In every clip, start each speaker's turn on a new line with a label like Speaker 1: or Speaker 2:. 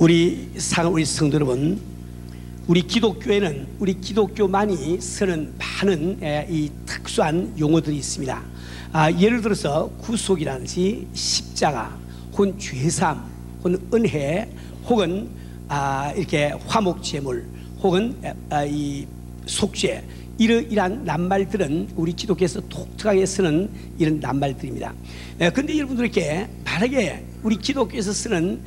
Speaker 1: 우리 성도 여러분, 우리 기독교에는 우리 기독교만이 쓰는 많은 이 특수한 용어들이 있습니다. 예를 들어서 구속이라든지 십자가, 혹은 죄사함, 혹은 은혜, 혹은 이렇게 화목제물, 혹은 이 속죄, 이러한 낱말들은 우리 기독교에서 독특하게 쓰는 이런 낱말들입니다. 그런데 여러분들께 만약에 우리 기독교에서 쓰는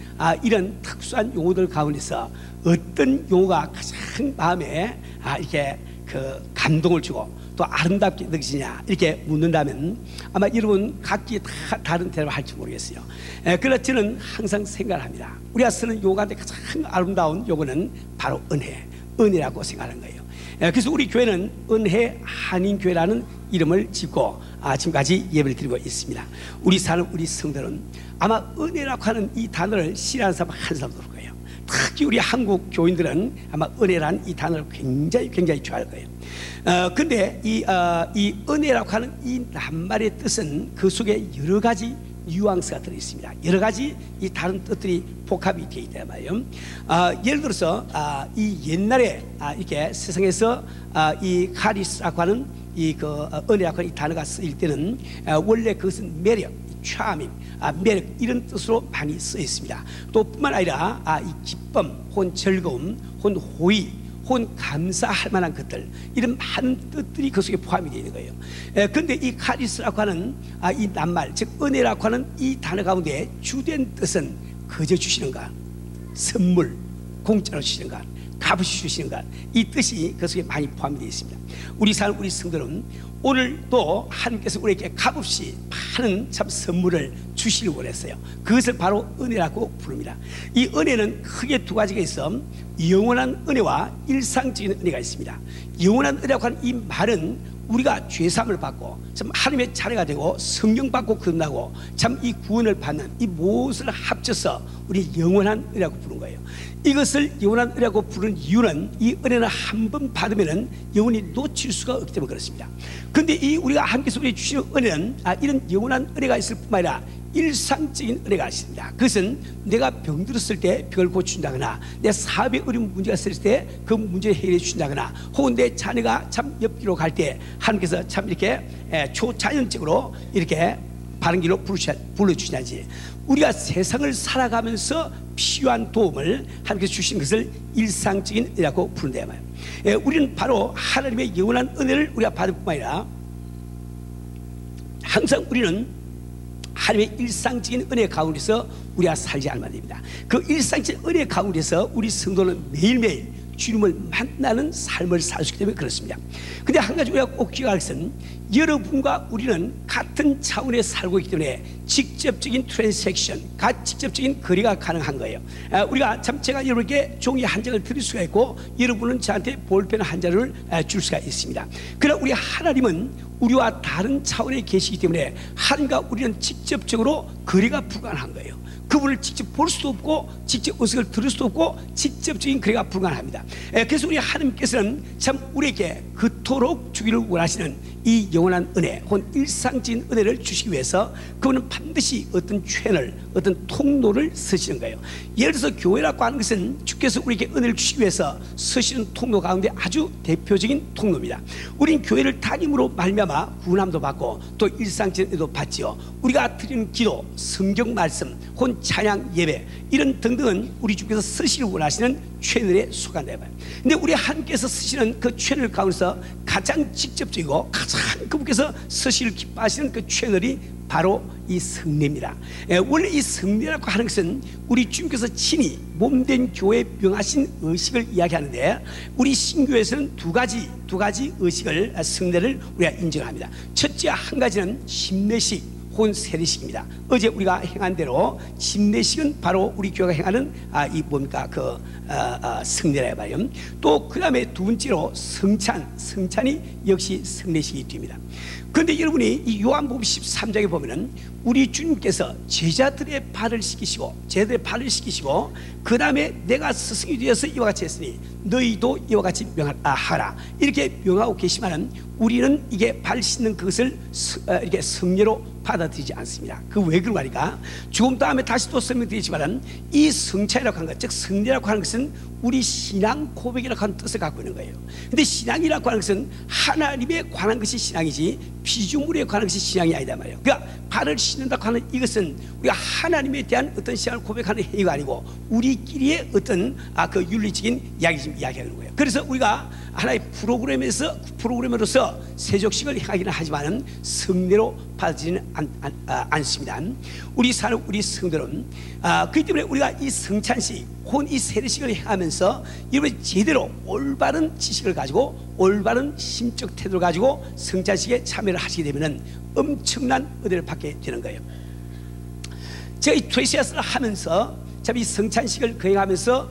Speaker 1: 이런 특수한 용어들 가운데서 어떤 용어가 가장 마음에 이렇게 그 감동을 주고 또 아름답게 느껴지냐 이렇게 묻는다면 아마 여러분 각기 다 다른 대답을 할지 모르겠어요. 그러나 저는 항상 생각을 합니다. 우리가 쓰는 용어 가운데 가장 아름다운 용어는 바로 은혜라고 생각하는 거예요. 그래서 우리 교회는 은혜 한인교회라는 이름을 짓고 지금까지 예배를 드리고 있습니다. 우리 성도는 아마 은혜라고 하는 이 단어를 싫어하는 사람 한 사람도 없을 거예요. 특히 우리 한국 교인들은 아마 은혜라는 이 단어를 굉장히 좋아할 거예요. 근데 이 은혜라고 하는 이 낱말의 뜻은 그 속에 여러 가지 뉘앙스가 들어있습니다. 여러 가지 이 다른 뜻들이 복합이 되어 있단 말이에요. 예를 들어서 이 옛날에 이렇게 세상에서 이 카리스라고 하는 은혜라고 하는 이 단어가 쓰일 때는 원래 그것은 매력, charming, 매력 이런 뜻으로 많이 쓰여 있습니다. 또 뿐만 아니라 이 기쁨, 혹은 즐거움, 혹은 호의, 혹은 감사할 만한 것들, 이런 많은 뜻들이 그 속에 포함이 되어 있는 거예요. 그런데 이 카리스라고 하는 이 낱말, 즉 은혜라고 하는 이 단어 가운데 주된 뜻은 거저 주시는가, 선물, 공짜로 주시는가, 값없이 주시는가, 이 뜻이 그 속에 많이 포함이 되어 있습니다. 우리 성도는 오늘도 하나님께서 우리에게 값없이 많은 참 선물을 주시길 원했어요. 그것을 바로 은혜라고 부릅니다. 이 은혜는 크게 두 가지가 있어 영원한 은혜와 일상적인 은혜가 있습니다. 영원한 은혜라고 하는 이 말은 우리가 죄사함을 받고 참 하나님의 자녀가 되고 성령 받고 거듭나고 참 이 구원을 받는 이 무엇을 합쳐서 우리 영원한 은혜라고 부르는 거예요. 이것을 영원한 은혜라고 부르는 이유는 이 은혜는 한 번 받으면 영원히 놓칠 수가 없기 때문에 그렇습니다. 그런데 이 우리가 하나님께서 우리에게 주시는 은혜는 이런 영원한 은혜가 있을 뿐만 아니라 일상적인 은혜가 있습니다. 그것은 내가 병들었을 때 병을 고쳐준다거나, 내 사업에 어려운 문제가 있을 때 그 문제를 해결해 주신다거나, 혹은 내 자녀가 참 옆길로 갈 때 하나님께서 참 이렇게 초자연적으로 이렇게 바른 길로 불러주시냐지, 우리가 세상을 살아가면서 필요한 도움을 하나님께서 주신 것을 일상적인 은혜라고 부른다 말이에요. 우리는 바로 하나님의 영원한 은혜를 우리가 받을 뿐만 아니라 항상 우리는 하나님의 일상적인 은혜 가운데서 우리가 살지 않으면 됩니다. 그 일상적인 은혜 가운데서 우리 성도는 매일매일 주님을 만나는 삶을 살 수 있기 때문에 그렇습니다. 근데 한 가지 우리가 꼭 기억할 것은 여러분과 우리는 같은 차원에 살고 있기 때문에 직접적인 트랜잭션, 직접적인 거래가 가능한 거예요. 우리가 참 제가 여러분께 종이 한 장을 드릴 수가 있고 여러분은 저한테 볼펜 한 장을 줄 수가 있습니다. 그러나 우리 하나님은 우리와 다른 차원에 계시기 때문에 하나님과 우리는 직접적으로 거래가 불가능한 거예요. 그분을 직접 볼 수도 없고 직접 음성을 들을 수도 없고 직접적인 거래가 불가능합니다. 그래서 우리 하나님께서는 참 우리에게 그토록 주기를 원하시는 이 영원한 은혜 혹은 일상적인 은혜를 주시기 위해서 그분은 반드시 어떤 채널, 어떤 통로를 쓰시는 거예요. 예를 들어서 교회라고 하는 것은 주께서 우리에게 은혜를 주시기 위해서 쓰시는 통로 가운데 아주 대표적인 통로입니다. 우린 교회를 다님으로 말미암아 구원함도 받고 또 일상적인 은혜도 받지요. 우리가 드리는 기도, 성경 말씀, 혹은 찬양 예배 이런 등등은 우리 주께서 쓰시길 원하시는 채널에 속한다. 근데 우리 하나님께서 쓰시는 그 채널 가운데서 가장 직접적이고 가장 그분께서 쓰시길 기뻐하시는 그 채널이 바로 이 성례입니다. 원래 이 성례라고 하는 것은 우리 주님께서 친히 몸된 교회에 명하신 의식을 이야기하는데, 우리 신교에서는 두 가지 의식을, 성례를 우리가 인정합니다. 첫째 한 가지는 침례식 혹은 세례식입니다. 어제 우리가 행한 대로 침례식은 바로 우리 교회가 행하는 이 뭡니까 성례라 말이에요. 또 그 다음에 두 번째로 성찬이 역시 성례식이 됩니다. 그런데 여러분이 이 요한복음 13장에 보면은 우리 주님께서 제자들의 발을 씻기시고 그 다음에 내가 스승이 되어서 이와 같이 했으니 너희도 이와 같이 하라 이렇게 명하고 계시면은 우리는 이게 발 씻는 그것을 이렇게 성례로 받아들이지 않습니다. 그 왜 그런가 하니까 죽음 다음에 다시 또 설명드리지만 이 성찬이라고 하는 것, 즉 성례라고 하는 것은 우리 신앙 고백이라고 하는 뜻을 갖고 있는 거예요. 근데 신앙이라고 하는 것은 하나님에 관한 것이 신앙이지 피조물에 관한 것이 신앙이 아니다 말이에요. 그러니까 발을 씻는다고 하는 이것은 우리가 하나님에 대한 어떤 신앙을 고백하는 행위가 아니고 우리끼리의 어떤 그 윤리적인 이야기 지금 이야기하는 거예요. 그래서 우리가 하나의 프로그램으로서 세족식을 행하기는 하지만은 성례로 받아들이지는 않습니다. 우리 사는 우리 성도는 그렇기 때문에 우리가 이 성찬식 혹은 이 세례식을 행하면서 여러분이 제대로 올바른 지식을 가지고 올바른 심적 태도를 가지고 성찬식에 참여를 하시게 되면은 엄청난 은혜를 받게 되는 거예요. 제가 이 트레시아스를 하면서 참 이 성찬식을 거행하면서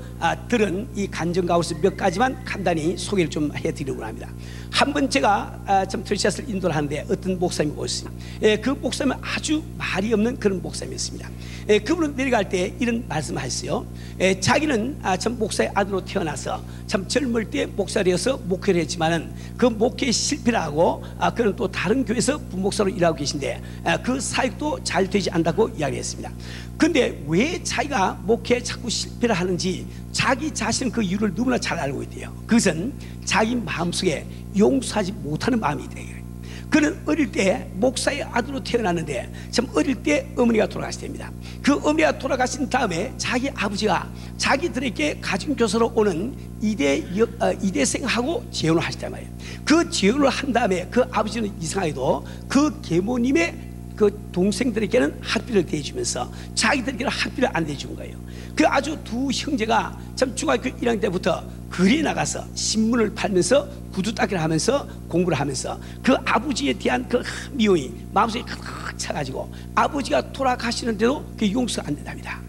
Speaker 1: 들은 이 간증 가운데서 몇 가지만 간단히 소개를 좀 해드리려고 합니다. 한번 제가 참 트레시아스를 인도를 하는데 어떤 목사님이 오셨습니다. 그 목사님은 아주 말이 없는 그런 목사님이었습니다. 그분은 내려갈 때 이런 말씀을 하셨어요. 자기는 참 목사의 아들로 태어나서 참 젊을 때 목사되어서 목회를 했지만은 그 목회에 실패를 하고 그는 또 다른 교회에서 부목사로 일하고 계신데 그 사역도 잘 되지 않다고 이야기했습니다. 근데 왜 자기가 목회에 자꾸 실패를 하는지 자기 자신은 그 이유를 너무나 잘 알고 있대요. 그것은 자기 마음속에 용서하지 못하는 마음이 있대요. 그는 어릴 때 목사의 아들로 태어났는데 참 어릴 때 어머니가 돌아가시답니다. 그 어머니가 돌아가신 다음에 자기 아버지가 자기들에게 가정교사로 오는 이대생하고 재혼을 하시단 말이에요. 그 재혼을 한 다음에 그 아버지는 이상하게도 그 계모님의 그 동생들에게는 학비를 대주면서 자기들에게는 학비를 안 대준 거예요. 그 아주 두 형제가 참 중학교 1학년 때부터 거리에 나가서 신문을 팔면서 구두 닦기를 하면서 공부를 하면서 그 아버지에 대한 그 미움이 마음속에 가득 차가지고 아버지가 돌아가시는데도 그 용서가 안 된답니다.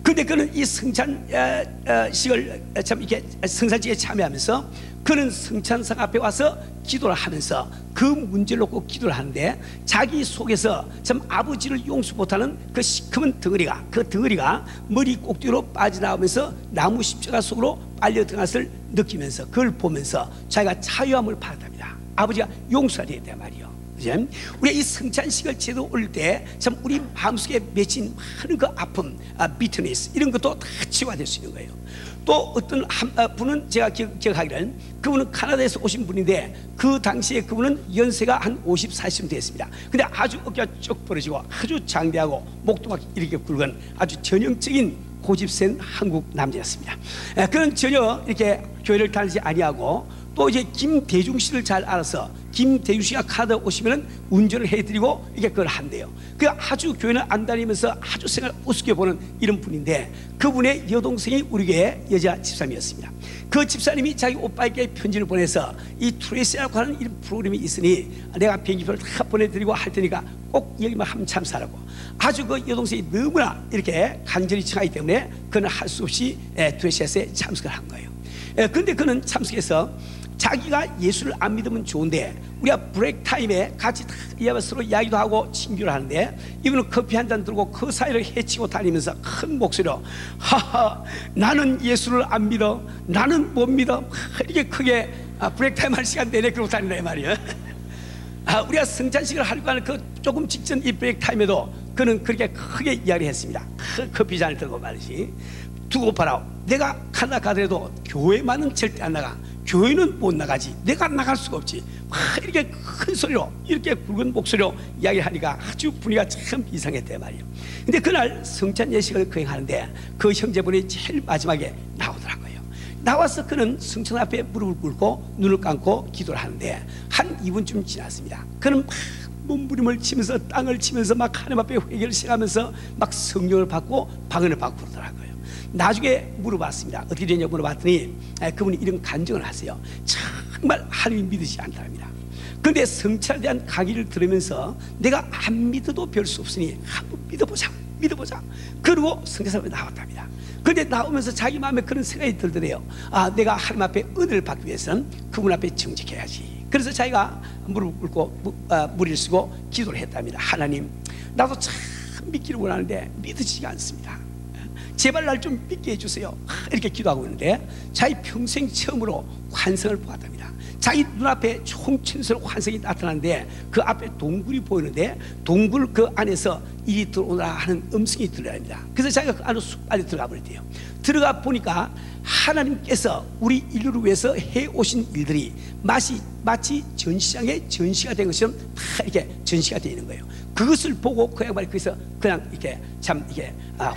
Speaker 1: 근데 그는 이 성찬식을 참 이렇게 성찬식에 참여하면서 그는 성찬상 앞에 와서 기도를 하면서 그 문제를 놓고 기도를 하는데 자기 속에서 참 아버지를 용서 못하는 그 시커먼 덩어리가 그 덩어리가 머리 꼭대기로 빠져나오면서 나무 십자가 속으로 빨려 들어갔을 느끼면서 그걸 보면서 자기가 자유함을 받았답니다. 아버지가 용서가 되었단 말이에요. 우리가 이 성찬식을 제대로 올릴 때 참 우리 마음속에 맺힌 많은 그 아픔, 비트니스 이런 것도 다 치유가 될 수 있는 거예요. 또 어떤 한 분은 제가 기억하기를 그분은 카나다에서 오신 분인데 그 당시에 그분은 연세가 한 50, 40쯤 됐습니다. 근데 아주 어깨가 쭉 벌어지고 아주 장대하고 목도 막 이렇게 굵은 아주 전형적인 고집센 한국 남자였습니다. 그는 전혀 이렇게 교회를 다니지 아니하고 또 이제 김대중 씨를 잘 알아서 김대중 씨가 카나다 오시면은 운전을 해드리고 이게 그걸 한대요. 그 아주 교회는 안 다니면서 아주 생활 우습게 보는 이런 분인데 그분의 여동생이 우리 교회 여자 집사님이었습니다. 그 집사님이 자기 오빠에게 편지를 보내서 이 트레이스라고 하는 이런 프로그램이 있으니 내가 비행기표를 다 보내드리고 할 테니까 꼭 여기만 한번 참사라고 아주 그 여동생이 너무나 이렇게 간절히 청하기 때문에 그는 할 수 없이 트레이스에 참석을 한 거예요. 근데 그는 참석해서 자기가 예수를 안 믿으면 좋은데 우리가 브레이크 타임에 같이 서로 이야기도 하고 친교를 하는데 이분은 커피 한 잔 들고 그 사이를 헤치고 다니면서 큰 목소리로 하하 나는 예수를 안 믿어 나는 못 믿어 이렇게 크게 브레이크 타임 할 시간 내내 그러고 다닌다 이 말이에요. 우리가 성찬식을 하려고 하는 그 조금 직전 이 브레이크 타임에도 그는 그렇게 크게 이야기를 했습니다. 커피 잔을 들고 말이지 두고 봐라 내가 카나다 가더라도 교회만은 절대 안 나가 교회는 못 나가지 내가 나갈 수가 없지 이렇게 큰 소리로 이렇게 굵은 목소리로 이야기를 하니까 아주 분위기가 참 이상했단 말이에요. 근데 그날 성찬 예식을 거행하는데 그 형제분이 제일 마지막에 나오더라고요. 나와서 그는 성찬 앞에 무릎을 꿇고 눈을 감고 기도를 하는데 한 2분쯤 지났습니다. 그는 막 몸부림을 치면서 땅을 치면서 막 하나님 앞에 회개를 시작하면서 막 성령을 받고 방언을 받고 그러더라고요. 나중에 물어봤습니다. 어떻게 되냐고 물어봤더니 그분이 이런 간증을 하세요. 정말 하나님 믿으시지 않답니다. 그런데 성찬에 대한 강의를 들으면서 내가 안 믿어도 별 수 없으니 한번 믿어보자 그러고 성찬 앞에 나왔답니다. 그런데 나오면서 자기 마음에 그런 생각이 들더래요. 내가 하나님 앞에 은혜를 받기 위해서는 그분 앞에 정직해야지. 그래서 자기가 무릎을 꿇고 무리를 쓰고 기도를 했답니다. 하나님 나도 참 믿기를 원하는데 믿어지지가 않습니다. 제발 날 좀 믿게 해주세요. 이렇게 기도하고 있는데 자기 평생 처음으로 환상을 보았답니다. 자기 눈앞에 총천스러운 환상이 나타나는데 그 앞에 동굴이 보이는데 동굴 그 안에서 이리 들어오라 하는 음성이 들려옵니다. 그래서 자기가 그 안으로 쑥 빨리 들어가 버렸대요. 들어가 보니까 하나님께서 우리 인류를 위해서 해오신 일들이 마치 전시장에 전시가 된 것처럼 다 이렇게 전시가 되어 있는 거예요. 그것을 보고 그 양반이 거기서 그냥 이렇게 참 이게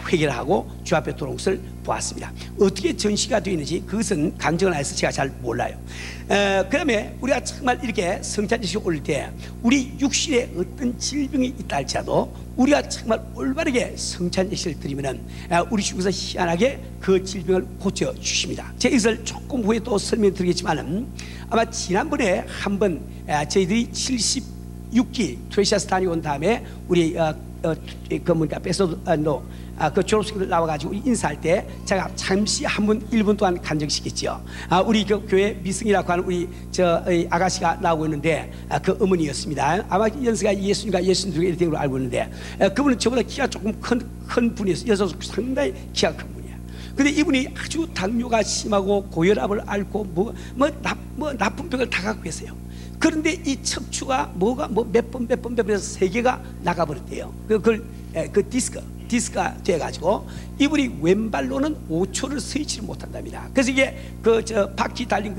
Speaker 1: 회개를 하고 주 앞에 돌아온 것을 보았습니다. 어떻게 전시가 되어 있는지 그것은 감정을 안 해서 제가 잘 몰라요. 그 다음에 우리가 정말 이렇게 성찬제식을 올릴 때 우리 육신에 어떤 질병이 있다 할지라도 우리가 정말 올바르게 성찬제식을 드리면은 우리 주께서 희한하게 그 질병을 고쳐주십니다. 제가 이것을 조금 후에 또 설명드리겠지만은 아마 지난번에 한번 저희들이 76기 트레시아스 다녀온 다음에 우리 그 뭔가 베소노 그 졸업생들 나와가지고 인사할 때 제가 잠시 한 분 1분 동안 간증시켰죠. 우리 그 교회 미승이라고 하는 우리 아가씨가 나오고 있는데 그 어머니였습니다. 아마 연세가 예수님과 예수님 중에 1등으로 알고 있는데 그분은 저보다 키가 조금 큰 분이었어요. 여서 상당히 키가 큰 분이에요. 근데 이분이 아주 당뇨가 심하고 고혈압을 앓고 나쁜 병을 다 갖고 계세요. 그런데 이 척추가 몇 번에서 3개가 나가버렸대요. 그 디스크가 돼가지고 이분이 왼발로는 5초를 서 있지를 못한답니다. 그래서 이게 바퀴 달린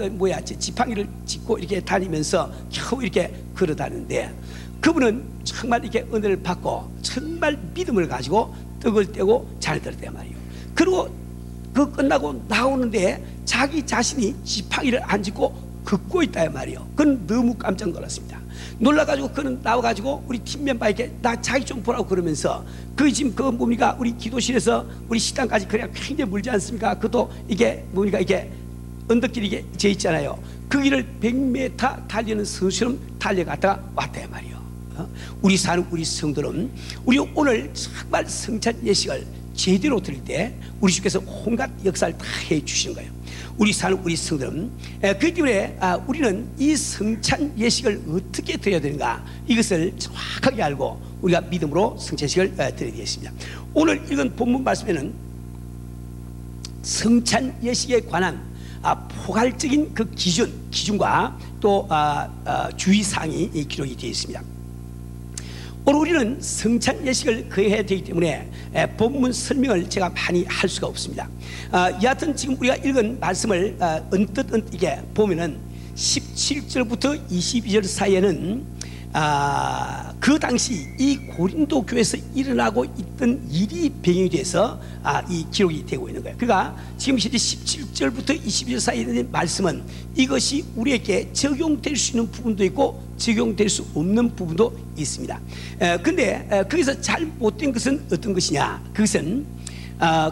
Speaker 1: 지팡이를 짚고 이렇게 다니면서 겨우 이렇게 걸어 다니는데 그분은 정말 이렇게 은혜를 받고 정말 믿음을 가지고 떡을 떼고 잔을 들었단 말이에요. 그리고 그 끝나고 나오는데 자기 자신이 지팡이를 안 짚고 걷고 있다 말이에요. 그건 너무 깜짝 놀랐습니다. 놀라가지고 그는 나와가지고 우리 팀 멤버에게 나 자기 좀 보라고 그러면서 그 지금 그 뭡니까 우리 기도실에서 우리 식당까지 그냥 굉장히 멀지 않습니까? 그것도 이게 뭡니까 이게 언덕길이 이게 져 있잖아요. 그 길을 100m 달리는 선수처럼 달려갔다가 왔다 말이에요. 우리 사는 우리 성도는 우리 오늘 정말 성찬 예식을 제대로 드릴 때 우리 주께서 온갖 역사를 다 해주시는 거예요. 우리 사는 우리 성도는 그렇기 때문에 우리는 이 성찬 예식을 어떻게 드려야 되는가 이것을 정확하게 알고 우리가 믿음으로 성찬식을 드려야 되겠습니다. 오늘 읽은 본문 말씀에는 성찬 예식에 관한 포괄적인 그 기준과 또 주의사항이 기록이 되어 있습니다. 오늘 우리는 성찬 예식을 거해야 되기 때문에 본문 설명을 제가 많이 할 수가 없습니다. 여하튼 지금 우리가 읽은 말씀을 언뜻 이게 보면은 17절부터 22절 사이에는 그 당시 이 고린도 교회에서 일어나고 있던 일이 배경이 돼서 이 기록이 되고 있는 거예요. 그러니까 지금 현재 17절부터 22절 사이에 있는 말씀은 이것이 우리에게 적용될 수 있는 부분도 있고 적용될 수 없는 부분도 있습니다. 근데 거기서 잘못된 것은 어떤 것이냐? 그것은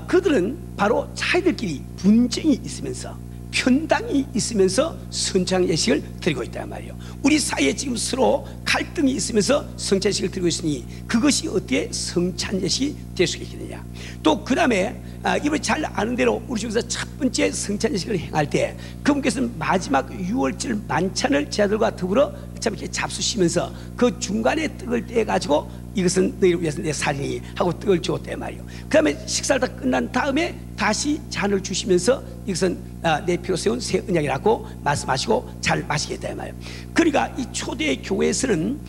Speaker 1: 그들은 바로 자기들끼리 분쟁이 있으면서 편당이 있으면서 성찬 예식을 드리고 있단 말이에요. 우리 사이에 지금 서로 갈등이 있으면서 성찬 예식을 드리고 있으니 그것이 어떻게 성찬 예식이 될 수 있겠느냐. 또 그 다음에 이번에 잘 아는 대로 우리 중에서 첫 번째 성찬 예식을 행할 때 그분께서는 마지막 6월절 만찬을 제자들과 더불어 참 이렇게 잡수시면서 그 중간에 떡을 떼가지고 이것은 너희를 위해서 내 살이니 하고 떡을 주었단 말이에요. 그 다음에 식사를 다 끝난 다음에 다시 잔을 주시면서 이것은 내 피로 세운 새 언약이라고 말씀하시고 잘 마시겠다 말이에요. 그러니까 이 초대 교회에서는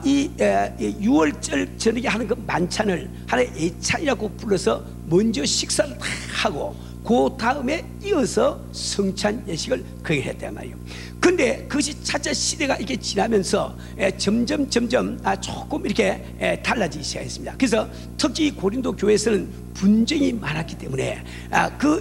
Speaker 1: 이 6월절 저녁에 하는 그 만찬을 하나의 예찬이라고 불러서 먼저 식사를 다 하고 그 다음에 이어서 성찬 예식을 거기 했단 말이에요. 근데 그것이 차차 시대가 이렇게 지나면서 점점 조금 이렇게 달라지기 시작했습니다. 그래서 특히 고린도 교회에서는 분쟁이 많았기 때문에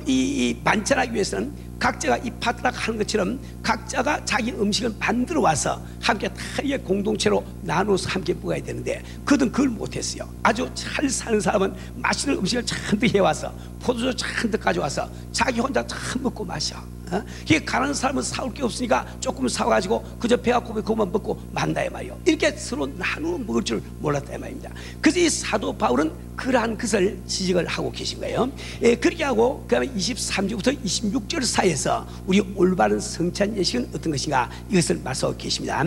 Speaker 1: 이 만찬하기 위해서는 각자가 이 파트락 하는 것처럼 각자가 자기 음식을 만들어 와서 함께 다 공동체로 나눠서 함께 먹어야 되는데 그들은 그걸 못했어요. 아주 잘 사는 사람은 맛있는 음식을 잔뜩 해와서 포도주 잔뜩 가져와서 자기 혼자 참 먹고 마셔. 이게 가난한 사람은 사올 게 없으니까 조금 사가지고 그저 배가 고프면 그것만 먹고 만다 이 말이에요. 이렇게 서로 나누어 먹을 줄 몰랐다 이 말입니다. 그래서 이 사도 바울은 그러한 것을 지적을 하고 계신 거예요. 그렇게 하고 그 다음에 23절부터 26절 사이에서 우리 올바른 성찬 예식은 어떤 것인가 이것을 말씀하고 계십니다.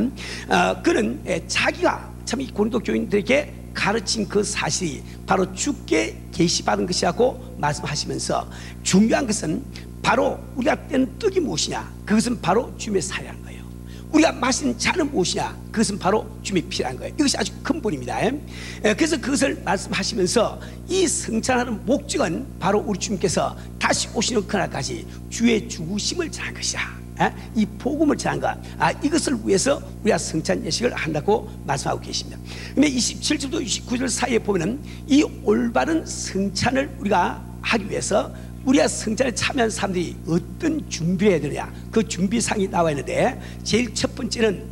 Speaker 1: 그는 자기가 참 이 고린도 교인들에게 가르친 그 사실이 바로 주께 계시받은 것이라고 말씀하시면서 중요한 것은 바로 우리가 떼는 떡이 무엇이냐? 그것은 바로 주님의 살이라는 거예요. 우리가 마시는 잔은 무엇이냐? 그것은 바로 주님의 피라는 거예요. 이것이 아주 근본입니다. 그래서 그것을 말씀하시면서 이 성찬하는 목적은 바로 우리 주님께서 다시 오시는 그날까지 주의 죽으심을 전한 것이다. 이 복음을 전한 것, 이것을 위해서 우리가 성찬 예식을 한다고 말씀하고 계십니다. 근데 27절부터 29절 사이에 보면은 이 올바른 성찬을 우리가 하기 위해서 우리가 성찬에 참여한 사람들이 어떤 준비를 해야 되느냐, 그 준비상이 나와 있는데, 제일 첫 번째는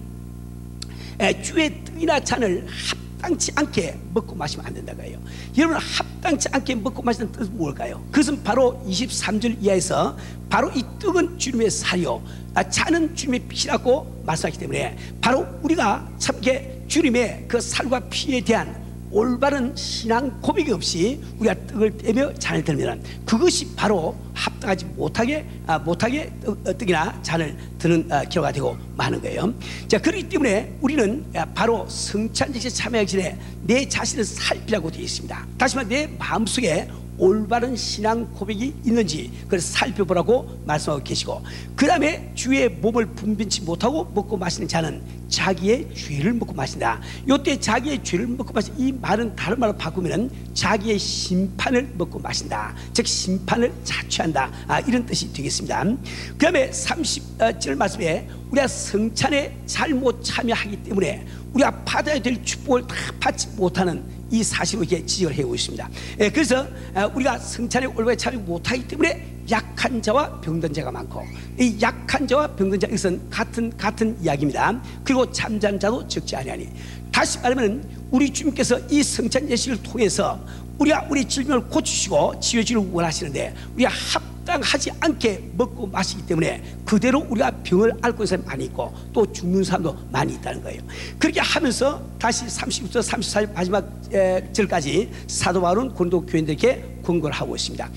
Speaker 1: 주의 떡이나 잔을 합당치 않게 먹고 마시면 안 된다고 해요. 여러분, 합당치 않게 먹고 마시는 뜻은 뭘까요? 그것은 바로 23절 이하에서 바로 이 떡은 주님의 살이요 잔은 주님의 피라고 말씀하기 때문에, 바로 우리가 참게 주님의 그 살과 피에 대한 올바른 신앙 고백이 없이 우리가 떡을 떼며 잔을 들면 그것이 바로 합당하지 못하게 떡이나 잔을 드는 결과가 되고 마는 거예요. 자, 그렇기 때문에 우리는 바로 성찬 예식에 참여하기 전에 내 자신을 살피라고 되어 있습니다. 다시 말해 내 마음속에 올바른 신앙 고백이 있는지 그걸 살펴보라고 말씀하고 계시고, 그 다음에 주의 몸을 분변치 못하고 먹고 마시는 자는 자기의 죄를 먹고 마신다. 이때 자기의 죄를 먹고 마신다, 이 말은 다른 말로 바꾸면 자기의 심판을 먹고 마신다, 즉 심판을 자취한다, 이런 뜻이 되겠습니다. 그 다음에 30절 말씀에 우리가 성찬에 잘못 참여하기 때문에 우리가 받아야 될 축복을 다 받지 못하는 이 사실로 이렇게 지적을 해오고 있습니다. 그래서 우리가 성찬에 올바르게 참여 못하기 때문에 약한 자와 병든 자가 많고, 이 약한 자와 병든 자, 이것은 같은 이야기입니다. 그리고 잠자는 자도 적지 아니하니, 다시 말하면 우리 주님께서 이 성찬 예식을 통해서 우리가 우리 질병을 고치시고 치료주기를 원하시는데 우리가 합당하지 않게 먹고 마시기 때문에 그대로 우리가 병을 앓고 있는 사람이 많이 있고 또 죽는 사람도 많이 있다는 거예요. 그렇게 하면서 다시 30부터 34절 마지막 절까지 사도 바울은 고린도 교인들에게 권고를 하고 있습니다.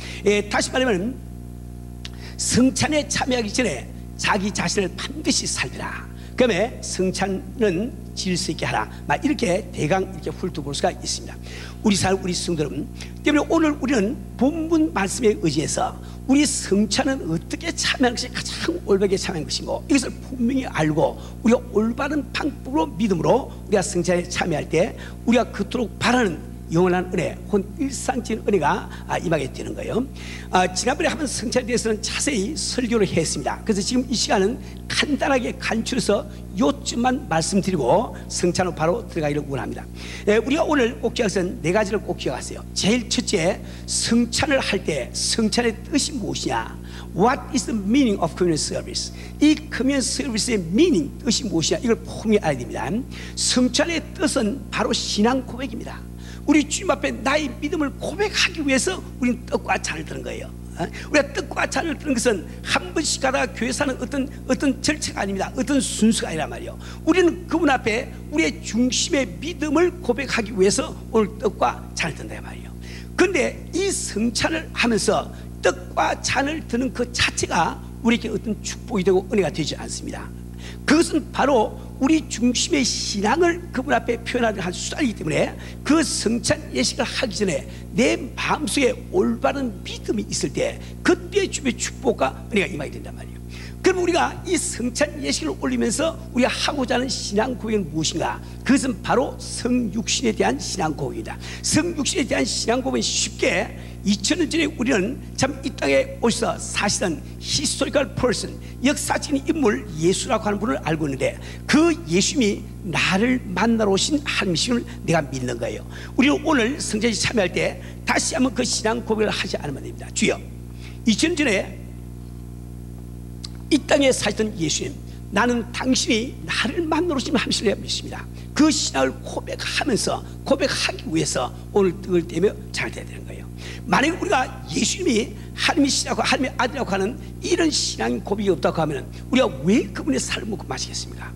Speaker 1: 다시 말하면 성찬에 참여하기 전에 자기 자신을 반드시 살피라. 그 다음에 성찬은 질서 있게 하라. 이렇게 대강 이렇게 훑어볼 수가 있습니다. 우리 성도 여러분 때문에 오늘 우리는 본문 말씀에 의지해서 우리 성찬은 어떻게 참여하는 것이 가장 올바르게 참여하는 것이고, 이것을 분명히 알고 우리가 올바른 방법으로 믿음으로 우리가 성찬에 참여할 때 우리가 그토록 바라는 영원한 은혜, 혼 일상적인 은혜가 임하게 되는 거예요. 지난번에 한번 성찬에 대해서는 자세히 설교를 했습니다. 그래서 지금 이 시간은 간단하게 간추려서 요점만 말씀드리고 성찬으로 바로 들어가기를 원합니다. 우리가 오늘 꼭 기억할 것은 네 가지를 꼭 기억하세요. 제일 첫째, 성찬을 할 때 성찬의 뜻이 무엇이냐? What is the meaning of communion service? 이 communion service의 meaning, 뜻이 무엇이냐? 이걸 분명히 알아야 됩니다. 성찬의 뜻은 바로 신앙 고백입니다. 우리 주님 앞에 나의 믿음을 고백하기 위해서 우리는 떡과 잔을 드는 거예요. 우리가 떡과 잔을 드는 것은 한 번씩 가다가 교회 사는 어떤 절차가 아닙니다. 어떤 순서가 아니란 말이에요. 우리는 그분 앞에 우리의 중심의 믿음을 고백하기 위해서 오늘 떡과 잔을 든다 말이에요. 그런데 이 성찬을 하면서 떡과 잔을 드는 그 자체가 우리에게 어떤 축복이 되고 은혜가 되지 않습니다. 그것은 바로 우리 중심의 신앙을 그분 앞에 표현하는 한 수단이기 때문에 그 성찬 예식을 하기 전에 내 마음속에 올바른 믿음이 있을 때 그때 주의 축복과 은혜가 임하게 된단 말이에요. 그럼 우리가 이 성찬 예식을 올리면서 우리가 하고자 하는 신앙 고백은 무엇인가? 그것은 바로 성육신에 대한 신앙 고백이다. 성육신에 대한 신앙 고백은 쉽게 2000년 전에 우리는 참 이 땅에 오셔서 사실은 historical person, 역사적인 인물 예수라고 하는 분을 알고 있는데 그 예수님이 나를 만나러 오신 하나님이심을 내가 믿는 거예요. 우리는 오늘 성찬에 참여할 때 다시 한번 그 신앙 고백을 하지 않으면 됩니다. 주여, 2000년 전에 이 땅에 사시던 예수님, 나는 당신이 나를 만나러 오신 하나님이심을 믿습니다. 그 신앙을 고백하기 위해서 오늘 떡을 떼며 잘 돼야 되는 거예요. 만약에 우리가 예수님이 하나님이시라고 하나님의 아들이라고 하는 이런 신앙 고백이 없다고 하면 우리가 왜 그분의 살을 먹고 마시겠습니까?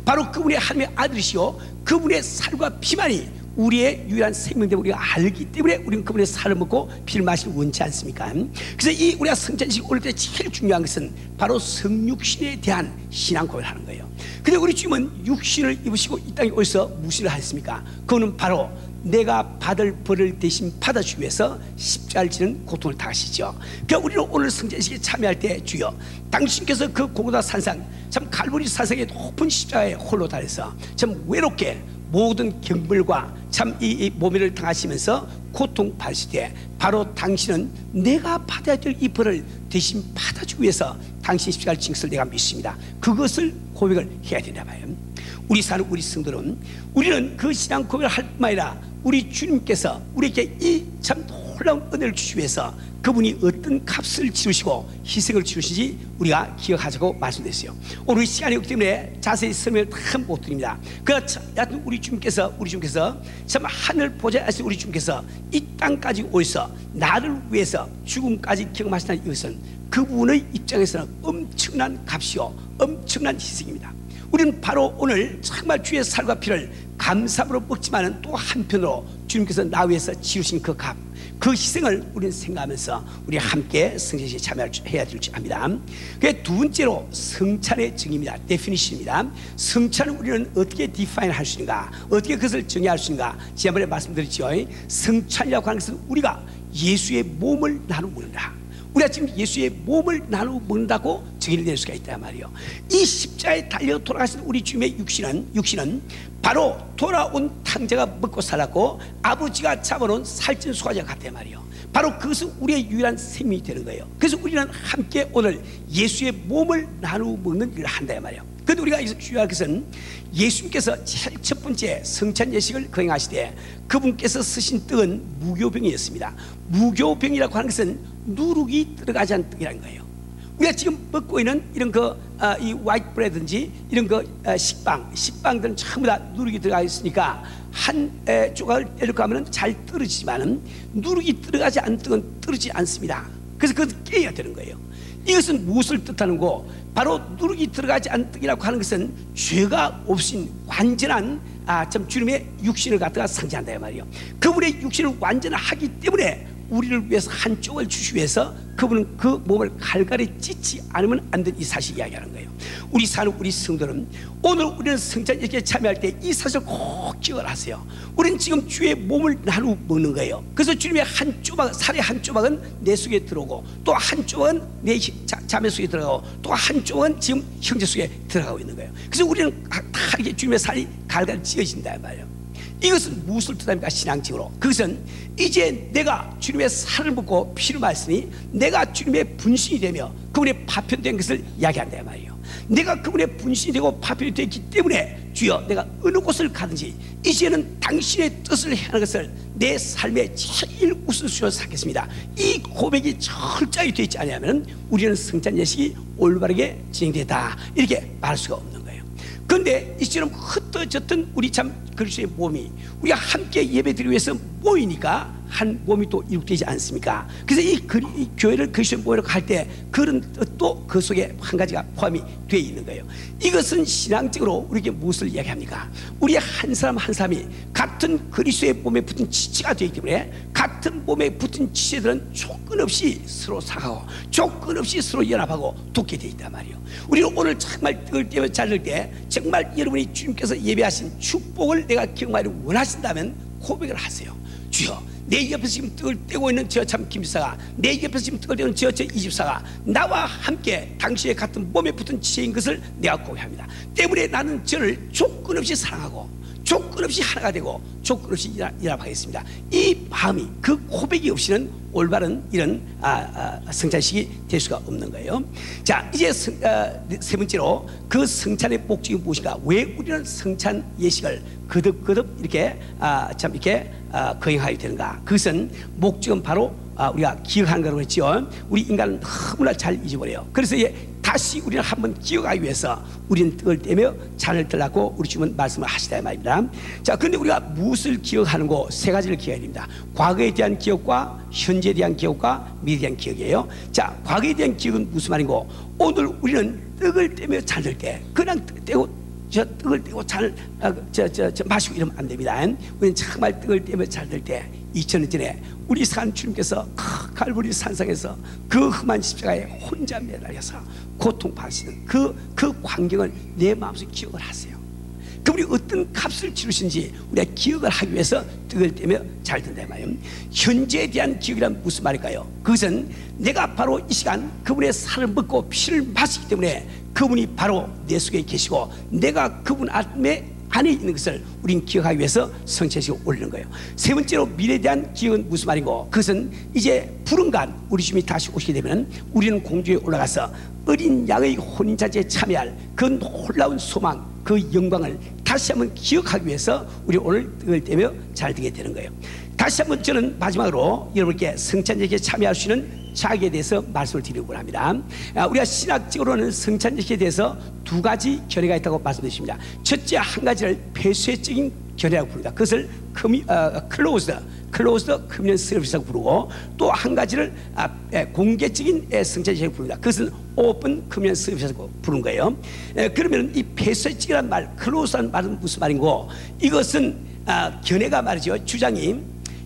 Speaker 1: 바로 그분의 하나님의 아들이시오 그분의 살과 피만이 우리의 유일한 생명됨을 우리가 알기 때문에 우리는 그분의 살을 먹고 피를 마시길 원치 않습니까? 그래서 이 우리가 성찬식 올릴 때 제일 중요한 것은 바로 성육신에 대한 신앙 고백을 하는 거예요. 근데 우리 주님은 육신을 입으시고 이 땅에 오셔서 무엇을 하셨습니까? 그거는 바로 내가 받을 벌을 대신 받아주기 위해서 십자가를 지는 고통을 당하시죠. 그러니까 우리는 오늘 성찬식에 참여할 때 주여 당신께서 그 고고다 산상 참 갈보리 산상의 높은 십자가에 홀로 달려서 참 외롭게 모든 경물과 참 이 모멸을 당하시면서 고통받으실 때 바로 당신은 내가 받아야 될 이 벌을 대신 받아주기 위해서 당신 십자가를 진 것을 내가 믿습니다. 그것을 고백을 해야 된다 말이에요. 우리 사는 우리 성도는 우리는 그 신앙 고백을 할 뿐만 아니라 우리 주님께서 우리에게 이 참 놀라운 은혜를 주시기 위해서 그분이 어떤 값을 치르시고 희생을 치르시지 우리가 기억하자고 말씀드렸어요. 오늘 시간이 없기 때문에 자세히 설명을 다 못 드립니다. 그러나 여하튼 우리 주님께서 참 하늘 보좌에 하신 우리 주님께서 이 땅까지 오셔서 나를 위해서 죽음까지 경험하신다는 이것은 그분의 입장에서는 엄청난 값이요 엄청난 희생입니다. 우리는 바로 오늘 정말 주의 살과 피를 감사함으로 먹지만은 또 한편으로 주님께서 나 위해서 지으신 그 값, 그 희생을 우리는 생각하면서 우리 함께 성찬식에 참여해야 될지 압니다. 그 두 번째로 성찬의 정의입니다. 데피니션입니다. 성찬을 우리는 어떻게 디파인 할 수 있는가, 어떻게 그것을 정의할 수 있는가. 지난번에 말씀드렸죠. 성찬이라고 하는 것은 우리가 예수의 몸을 나누어 먹는다. 우리가 지금 예수의 몸을 나누어 먹는다고 정의를 낼 수가 있단 말이에요. 이 십자가에 달려 돌아가신 우리 주님의 육신은 바로 돌아온 탕자가 먹고 살았고 아버지가 잡아놓은 살찐 소가지와 같단 말이에요. 바로 그것은 우리의 유일한 생명이 되는 거예요. 그래서 우리는 함께 오늘 예수의 몸을 나누어 먹는 일을 한다 말이에요. 그런데 우리가 주의할 것은 예수님께서 제일 첫 번째 성찬 예식을 거행하시되 그분께서 쓰신 떡은 무교병이었습니다. 무교병이라고 하는 것은 누룩이 들어가지 않은 떡이라는 거예요. 우리가 지금 먹고 있는 이런 이 화이트 브레드든지 이런 식빵들은 전부 다 누룩이 들어가 있으니까 한 조각을 때리고 하면 잘 떨어지지만은 누룩이 들어가지 않은 떡은 떨어지지 않습니다. 그래서 그것을 깨야 되는 거예요. 이것은 무엇을 뜻하는 거? 바로 누룩이 들어가지 않은 떡이라고 하는 것은 죄가 없인 완전한 참 주님의 육신을 갖다가 상징한다 말이에요. 그분의 육신을 완전하기 때문에 우리를 위해서 한쪽을 주시기 위해서 그분은 그 몸을 갈갈이 찢지 않으면 안 되는 이 사실 이야기하는 거예요. 우리 사는 우리 성도는 오늘 우리는 성찬 예식에 참여할 때 이 사실을 꼭 기억을 하세요. 우리는 지금 주의 몸을 나누어 먹는 거예요. 그래서 주님의 한 조각, 살의 한 조각은 내 속에 들어오고 또 한 조각은 내 자매 속에 들어가고 또 한 조각은 지금 형제 속에 들어가고 있는 거예요. 그래서 우리는 다 이렇게 주님의 살이 갈갈 찢어진다 말이에요. 이것은 무엇을 뜻합니까? 신앙적으로 그것은 이제 내가 주님의 살을 먹고 피를 마셨으니 내가 주님의 분신이 되며 그분의 파편된 것을 이야기한다 말이에요. 내가 그분의 분신이 되고 파편이 되기 때문에 주여 내가 어느 곳을 가든지 이제는 당신의 뜻을 행하는 것을 내 삶의 제일 우선순위로 삼겠습니다. 이 고백이 철저히 되어 있지 않으면 우리는 성찬 예식이 올바르게 진행되다 이렇게 말할 수가 없는 거예요. 그런데 이처럼 흩어졌던 우리 참 그리스도의 몸이 우리가 함께 예배드리기 위해서 모이니까 한 몸이 또 이룩되지 않습니까? 그래서 이 교회를 그리스도의 몸이라고 할 때 그런 뜻도 그 속에 한 가지가 포함이 되어 있는 거예요. 이것은 신앙적으로 우리에게 무엇을 이야기합니까? 우리 한 사람 한 사람이 같은 그리스도의 몸에 붙은 지체가 되기 때문에 같은 몸에 붙은 지체들은 조건 없이 서로 사랑하고 조건 없이 서로 연합하고 돕게 되어 있단 말이에요. 우리는 오늘 정말 떡을 떼며 자를 때 정말 여러분이 주님께서 예배하신 축복을 내가 경험하기를 원하신다면 고백을 하세요. 주여 내 옆에서 지금 떡을 떼고 있는 저 참 김집사가 내 옆에서 지금 떡을 떼고 있는 저 이집사가 나와 함께 당신의 같은 몸에 붙은 지체인 것을 내가 고백합니다. 때문에 나는 저를 조건 없이 사랑하고 조건 없이 하나가 되고 조건 없이 연합하겠습니다. 이 마음이 그 고백이 없이는 올바른 이런 성찬식이 될 수가 없는 거예요. 자 이제 세 번째로 그 성찬의 목적이 무엇인가? 왜 우리는 성찬 예식을 거듭 이렇게 참 이렇게 거행하게 되는가? 그것은 목적은 바로 우리가 기억하는 거라고 했죠. 우리 인간은 너무나 잘 잊어버려요. 그래서 다시 우리는 한번 기억하기 위해서 우리는 떡을 떼며 잔을 들라고 우리 주님은 말씀을 하시다 말입니다. 자, 그런데 우리가 무엇을 기억하는고 세 가지를 기억해야 됩니다. 과거에 대한 기억과 현재에 대한 기억과 미래에 대한 기억이에요. 자, 과거에 대한 기억은 무슨 말이고 오늘 우리는 떡을 떼며 잔을 때 그냥 떼고 저 떡을 떼고 잔을 마시고 이러면 안 됩니다. 우리는 정말 떡을 떼며 잔을 때 2000년 전에 우리 산 주님께서 갈보리 산상에서 그 험한 십자가에 혼자 매달려서 고통받으시는 그 광경을 내 마음속에 기억을 하세요. 그분이 어떤 값을 치르신지 우리가 기억을 하기 위해서 떡을 떼며 잘 든다 말이에요. 현재에 대한 기억이란 무슨 말일까요? 그것은 내가 바로 이 시간 그분의 살을 먹고 피를 마시기 때문에 그분이 바로 내 속에 계시고 내가 그분 안에 있는 것을 우린 기억하기 위해서 성찬식을 올리는 거예요. 세 번째로 미래에 대한 기억은 무슨 말이고, 그것은 이제 불언간 우리 주님이 다시 오시게 되면 우리는 공중에 올라가서 어린 양의 혼인잔치에 참여할 그 놀라운 소망, 그 영광을 다시 한번 기억하기 위해서 우리 오늘 떡을 떼며 잘 되게 되는 거예요. 다시 한번 저는 마지막으로 여러분께 성찬식에 참여할 수 있는 자격에 대해서 말씀을 드리려고 합니다. 우리가 신학적으로는 성찬식에 대해서 두 가지 견해가 있다고 말씀드렸습니다. 첫째, 한 가지를 폐쇄적인 견해라고 부릅니다. 그것을 클로즈드 커뮤니언 서비스라고 부르고, 또 한 가지를 공개적인 성찬식이라고 부릅니다. 그것은 오픈 커뮤니언 서비스라고 부르는 거예요. 그러면 이 폐쇄적이라는 말, 클로즈라는 말은 무슨 말인고, 이것은 견해가 말이죠. 주장이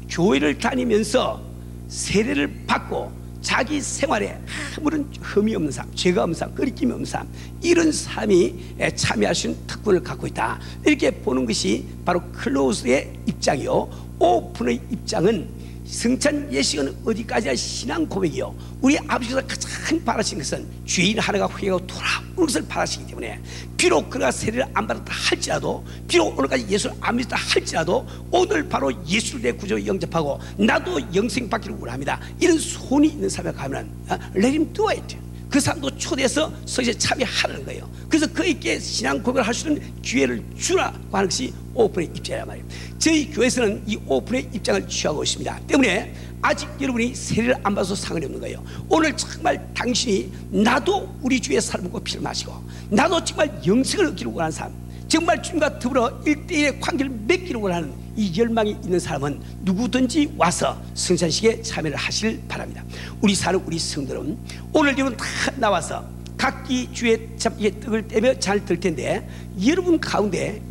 Speaker 1: 교회를 다니면서 세례를 받고 자기 생활에 아무런 흠이 없는 사람, 죄가 없는 사람, 거리낌이 없는 사람, 이런 사람이 참여할 수 있는 특권을 갖고 있다, 이렇게 보는 것이 바로 클로즈의 입장이요. 오픈의 입장은 성찬 예식은 어디까지나 신앙 고백이요, 우리 아버지께서 가장 바라신 것은 죄인 하나가 회개하고 돌아오는 것을 바라시기 때문에, 비록 그가 세례를 안 받았다 할지라도, 비록 오늘까지 예수를 안 믿었다 할지라도, 오늘 바로 예수를 내 구주로 영접하고 나도 영생 받기를 원합니다, 이런 소원이 있는 사람에 가면 let him do it. 그 사람도 초대해서 성찬에 참여하는 거예요. 그래서 그에게 신앙 고백을 할 수 있는 기회를 주라고 하는 것이 오픈의 입장이란 말이에요. 저희 교회에서는 이 오픈의 입장을 취하고 있습니다. 때문에 아직 여러분이 세례를 안 받아서 상관이 없는 거예요. 오늘 정말 당신이 나도 우리 주의 살을 먹고 피를 마시고 나도 정말 영생을 얻기를 원하는 사람, 정말 주님과 더불어 1대1의 관계를 맺기를 원하는 이 열망이 있는 사람은 누구든지 와서 성찬식에 참여를 하시길 바랍니다. 우리 사는 우리 성도는 오늘 여러분 다 나와서 각기 주의 떡을 떼며 잘 들 텐데, 여러분 가운데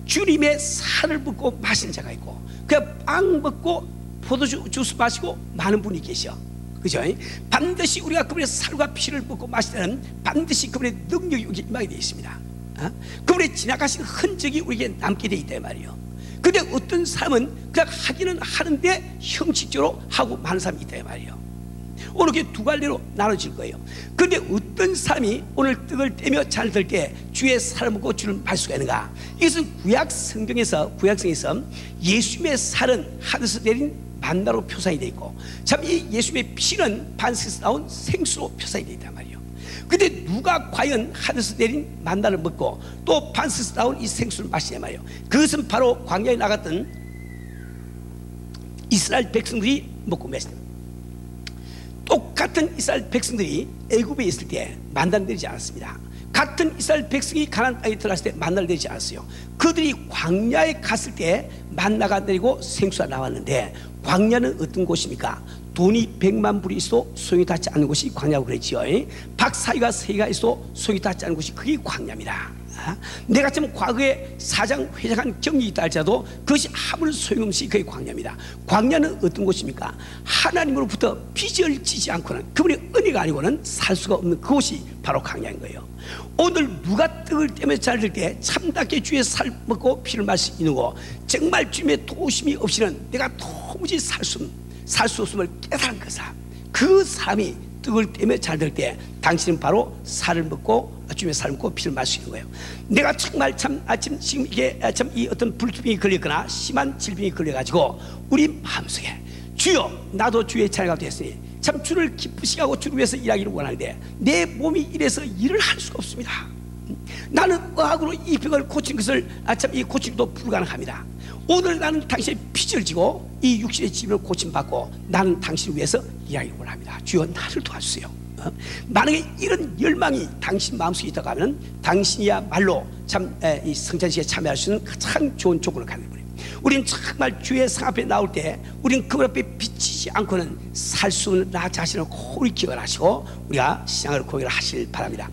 Speaker 1: 주님의 살을 먹고 마시는 자가 있고, 그냥 빵 먹고 포도주 주스 마시고 많은 분이 계셔. 그죠? 반드시 우리가 그분의 살과 피를 먹고 마실 때는 반드시 그분의 능력이 우리에게 임하게 되어 있습니다. 그분의 지나가신 흔적이 우리에게 남게 되어 있단 말이에요. 근데 어떤 사람은 그냥 하기는 하는데 형식적으로 하고 많은 사람이 있단 말이에요. 오늘 이렇게 두 갈래로 나눠질 거예요. 그런데 어떤 사람이 오늘 떡을 떼며 잘 들 때 주의 살을 먹고 주를 마실 수가 있는가? 이것은 구약 성경에서 예수님의 살은 하늘에서 내린 만나로 표상이 되어 있고, 참 이 예수님의 피는 반석에서 나온 생수로 표상이 되어 있단 말이에요. 근데 누가 과연 하늘에서 내린 만나를 먹고 또 반석에서 나온 이 생수를 마시냐 말이에요. 그것은 바로 광야에 나갔던 이스라엘 백성들이 먹고 마셨다. 똑같은 이스라엘 백성들이 애굽에 있을 때 만나를 내리지 않았습니다. 같은 이스라엘 백성이 가나안 땅에 들어갔을 때 만나를 내리지 않았어요. 그들이 광야에 갔을 때 만나가 내리고 생수가 나왔는데, 광야는 어떤 곳입니까? 돈이 100만 불이 있어도 소용이 닿지 않는 곳이 광야고 그랬지요. 박사위가 3개가 있어도 소용이 닿지 않는 곳이 그게 광야입니다. 내가 지금 과거에 사장 회장한 경력이 있다 할지라도 그것이 아무런 소용없이 그게 광야입니다. 광야는 어떤 곳입니까? 하나님으로부터 빚을 지지 않고는, 그분의 은혜가 아니고는 살 수가 없는 그곳이 바로 광야인 거예요. 오늘 누가 떡을 떼며 잘 들 때 참답게 주의 살 먹고 피를 마실 수 있는 거, 정말 주님의 도우심이 없이는 내가 도무지 살 수 없음을 깨달은 그 사람이 떡을 떼며 잘 들 때 당신은 바로 살을 먹고 주님의 살을 먹고 피를 마실 수 있는 거예요. 내가 정말 지금 이게 이 어떤 불기병이 걸렸거나 심한 질병이 걸려가지고 우리 마음속에 주여 나도 주의 자녀가 됐으니 참 주를 기쁘시게 하고 주를 위해서 일하기를 원하는데 내 몸이 이래서 일을 할 수가 없습니다. 나는 의학으로 이 병을 고치는 것을 이 고치는 것도 불가능합니다. 오늘 나는 당신의 빚을 지고 이 육신의 질병을 고침받고 나는 당신을 위해서 일하기를 원합니다. 주여 나를 도와주세요. 만약에 이런 열망이 당신 마음속에 있다고 하면 당신이야말로 참 이 성찬식에 참여할 수 있는 가장 좋은 조건을 갖는 거예요. 우리는 정말 주의 상 앞에 나올 때 우리는 그분 앞에 비치지 않고는 살 수 없는 나 자신을 고리 기억을 하시고 우리가 신앙을 고백을 하실 바랍니다.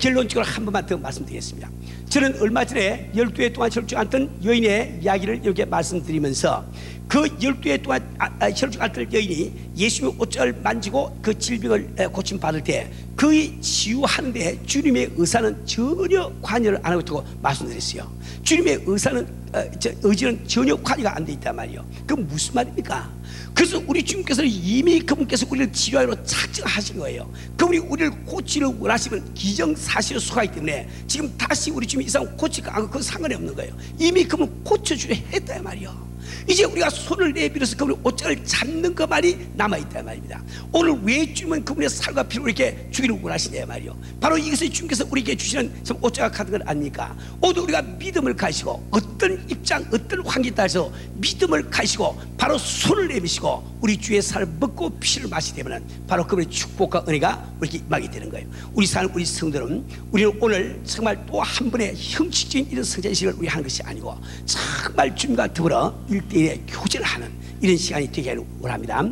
Speaker 1: 결론적으로 한 번만 더 말씀드리겠습니다. 저는 얼마 전에 12해 동안 혈중 앓던 여인의 이야기를 이렇게 말씀드리면서 그 12해 동안 혈중 앓던 여인이 예수님의 옷장을 만지고 그 질병을 고침받을 때 그의 치유하는데 주님의 의사는 전혀 관여를 안 하고 있다고 말씀드렸어요. 주님의 의지는 전혀 관여가 안 돼 있단 말이에요. 그건 무슨 말입니까? 그래서 우리 주님께서는 이미 그분께서 우리를 치료하기로 작정하신 거예요. 그분이 우리를 고치를 원하시면 기정사실의 수가 있기 때문에 지금 다시 우리 주님이 이 사람 고칠까 안 그건 상관이 없는 거예요. 이미 그분 고쳐주려 했다 말이에요. 이제 우리가 손을 내밀어서 그분의 옷장을 잡는 것만이 남아있다 말입니다. 오늘 왜 주님은 그분의 살과 피로 이렇게 주기를 원하시냐 말이요. 바로 이것을 주님께서 우리에게 주시는 옷장과 같은 걸 아닙니까? 오늘 우리가 믿음을 가지고 어떤 입장 어떤 환경에 따라서 믿음을 가지고 바로 손을 내미시고 우리 주의 살을 먹고 피를 마시게 되면 바로 그분의 축복과 은혜가 우리에게 임하게 되는 거예요. 우리 사는 우리 성도는 우리는 오늘 정말 또 한 번의 형식적인 이런 성장식을 우리 하는 것이 아니고 정말 주님과 더불어 1대1의 교제를 하는 이런 시간이 되기를 원합니다.